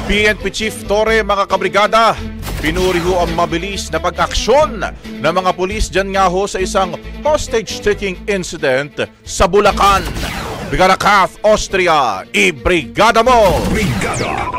PNP Chief Torre, mga kabrigada, pinuri ho ang mabilis na pag-aksyon ng mga pulis dyan nga ho sa isang hostage-taking incident sa Bulacan. Brigada Kath Austria, i-brigada mo! Brigada!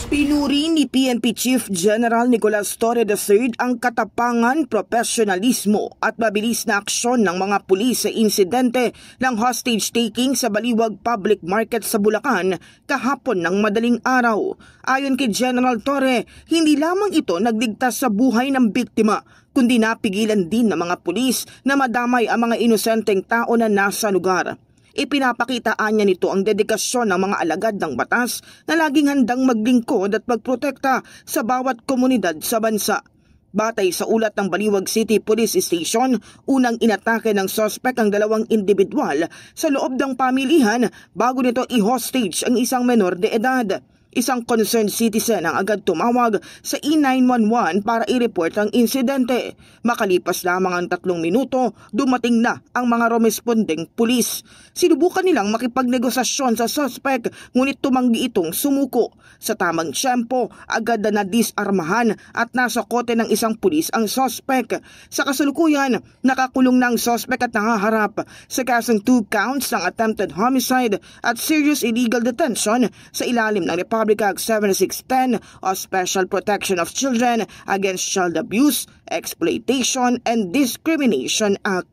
Pinuri ni PNP Chief General Nicolas Torre III ang katapangan, profesionalismo at mabilis na aksyon ng mga pulis sa insidente ng hostage-taking sa Baliwag Public Market sa Bulacan kahapon ng madaling araw. Ayon kay General Torre, hindi lamang ito nagligtas sa buhay ng biktima, kundi napigilan din ng mga pulis na madamay ang mga inosenteng tao na nasa lugar. Ipinapakitaan niya nito ang dedikasyon ng mga alagad ng batas na laging handang maglingkod at magprotekta sa bawat komunidad sa bansa. Batay sa ulat ng Baliwag City Police Station, unang inatake ng suspect ang dalawang individual sa loob ng pamilihan bago nito i-hostage ang isang menor de edad. Isang concerned citizen ang agad tumawag sa E911 para i-report ang insidente. Makalipas lamang ang 3 minuto, dumating na ang mga rumesponding pulis. Sinubukan nilang makipagnegosasyon sa suspect, ngunit tumanggi itong sumuko. Sa tamang tiyempo, agad na nadisarmahan at nasa kote ng isang pulis ang suspect. Sa kasalukuyan, nakakulong na ang suspect at nangaharap sa kasong 2 counts ng attempted homicide at serious illegal detention sa ilalim ng Republic Act 7610 o Special Protection of Children Against Child Abuse, Exploitation, and Discrimination Act.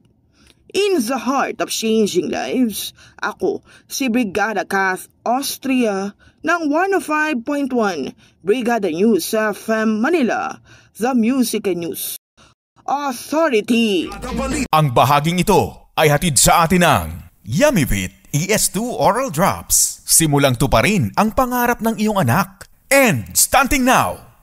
In the heart of changing lives, ako si Brigada Kath Austria ng 105.1 Brigada News FM Manila, the Music and News Authority. Ang bahaging ito ay hatid sa atin ng Yummyvit ES2 Oral Drops. Simulang tuparin ang pangarap ng iyong anak. And stunting now,